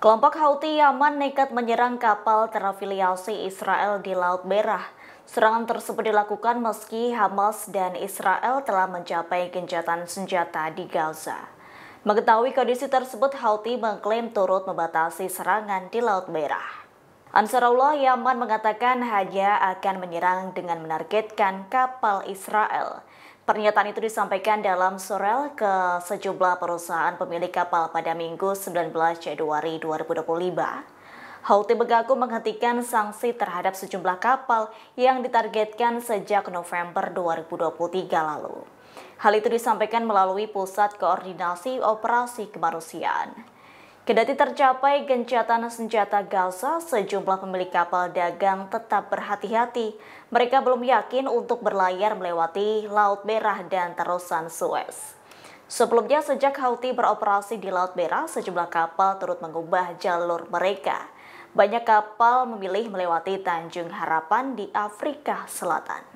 Kelompok Houthi Yaman nekat menyerang kapal terafiliasi Israel di Laut Merah. Serangan tersebut dilakukan meski Hamas dan Israel telah mencapai gencatan senjata di Gaza. Mengetahui kondisi tersebut, Houthi mengklaim turut membatasi serangan di Laut Merah. Ansarullah Yaman mengatakan hanya akan menyerang dengan menargetkan kapal Israel. Pernyataan itu disampaikan dalam surel ke sejumlah perusahaan pemilik kapal pada Minggu 19 Januari 2025. Houthi mengaku menghentikan sanksi terhadap sejumlah kapal yang ditargetkan sejak November 2023 lalu. Hal itu disampaikan melalui Pusat Koordinasi Operasi Kemanusiaan. Kendati tercapai gencatan senjata Gaza, sejumlah pemilik kapal dagang tetap berhati-hati. Mereka belum yakin untuk berlayar melewati Laut Merah dan terusan Suez. Sebelumnya, sejak Houthi beroperasi di Laut Merah, sejumlah kapal turut mengubah jalur mereka. Banyak kapal memilih melewati Tanjung Harapan di Afrika Selatan.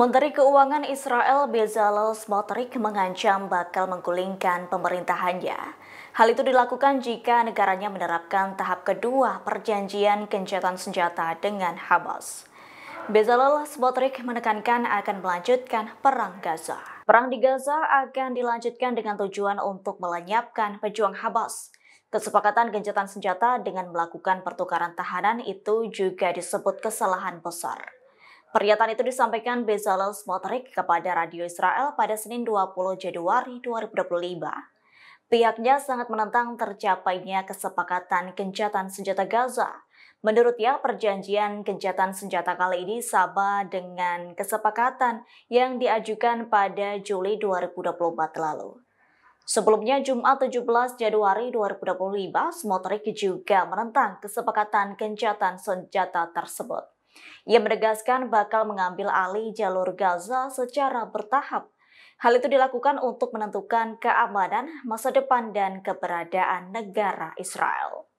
Menteri Keuangan Israel Bezalel Smotrich mengancam bakal menggulingkan pemerintahannya. Hal itu dilakukan jika negaranya menerapkan tahap kedua perjanjian gencatan senjata dengan Hamas. Bezalel Smotrich menekankan akan melanjutkan perang Gaza. Perang di Gaza akan dilanjutkan dengan tujuan untuk melenyapkan pejuang Hamas. Kesepakatan gencatan senjata dengan melakukan pertukaran tahanan itu juga disebut kesalahan besar. Pernyataan itu disampaikan Bezalel Smotrich kepada Radio Israel pada Senin 20 Januari 2025. Pihaknya sangat menentang tercapainya kesepakatan gencatan senjata Gaza. Menurutnya, perjanjian gencatan senjata kali ini sama dengan kesepakatan yang diajukan pada Juli 2024 lalu. Sebelumnya, Jumat 17 Januari 2025, Smotrich juga menentang kesepakatan gencatan senjata tersebut. Ia menegaskan bakal mengambil alih jalur Gaza secara bertahap. Hal itu dilakukan untuk menentukan keamanan, masa depan, dan keberadaan negara Israel.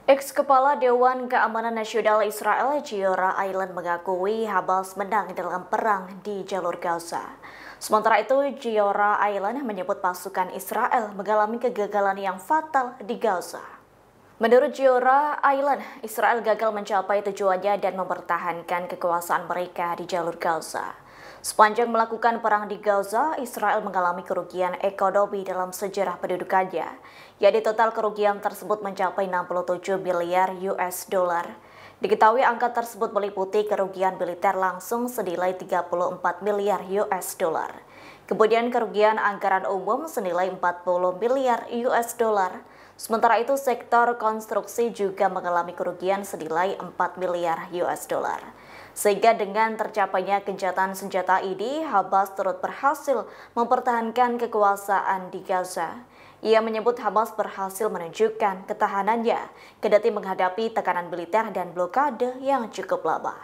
Ex-Kepala Dewan Keamanan Nasional Israel, Giora Eiland, mengakui Hamas menang dalam perang di jalur Gaza. Sementara itu, Giora Eiland menyebut pasukan Israel mengalami kegagalan yang fatal di Gaza. Menurut Giora Eiland, Israel gagal mencapai tujuannya dan mempertahankan kekuasaan mereka di jalur Gaza. Sepanjang melakukan perang di Gaza, Israel mengalami kerugian ekonomi dalam sejarah pendudukannya, yakni total kerugian tersebut mencapai 67 miliar US dollar. Diketahui angka tersebut meliputi kerugian militer langsung senilai 34 miliar US dollar. Kemudian kerugian anggaran umum senilai 40 miliar US dollar. Sementara itu sektor konstruksi juga mengalami kerugian senilai 4 miliar US dollar. Sehingga dengan tercapainya gencatan senjata ini, Hamas turut berhasil mempertahankan kekuasaan di Gaza. Ia menyebut Hamas berhasil menunjukkan ketahanannya, kendati menghadapi tekanan militer dan blokade yang cukup lama.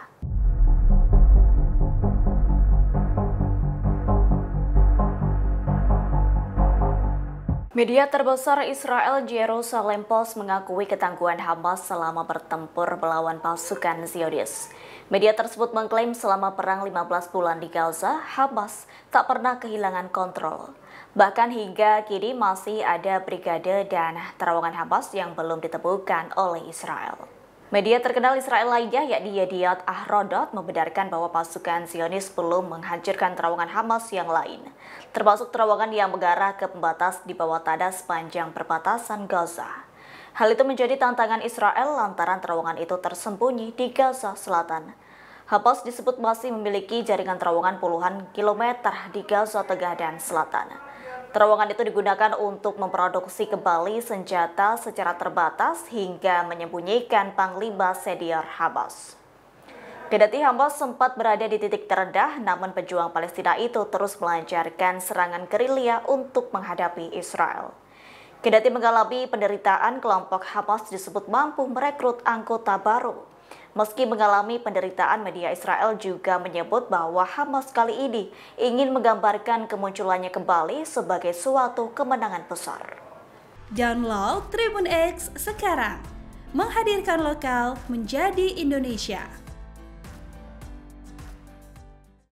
Media terbesar Israel, Jerusalem Post, mengakui ketangguhan Hamas selama bertempur melawan pasukan Zionis. Media tersebut mengklaim selama perang 15 bulan di Gaza, Hamas tak pernah kehilangan kontrol. Bahkan hingga kini masih ada brigade dan terowongan Hamas yang belum ditemukan oleh Israel. Media terkenal Israel lainnya, yakni Yediot Ahrodot, membenarkan bahwa pasukan Zionis belum menghancurkan terowongan Hamas yang lain, termasuk terowongan yang mengarah ke pembatas di bawah tanah sepanjang perbatasan Gaza. Hal itu menjadi tantangan Israel lantaran terowongan itu tersembunyi di Gaza Selatan. Hamas disebut masih memiliki jaringan terowongan puluhan kilometer di Gaza Tengah dan Selatan. Terowongan itu digunakan untuk memproduksi kembali senjata secara terbatas hingga menyembunyikan Panglima Senior Hamas. Kendati Hamas sempat berada di titik terendah, namun pejuang Palestina itu terus melancarkan serangan gerilya untuk menghadapi Israel. Kendati mengalami penderitaan, kelompok Hamas disebut mampu merekrut anggota baru. Meski mengalami penderitaan, media Israel juga menyebut bahwa Hamas kali ini ingin menggambarkan kemunculannya kembali sebagai suatu kemenangan besar. Download Tribun X sekarang, menghadirkan lokal menjadi Indonesia.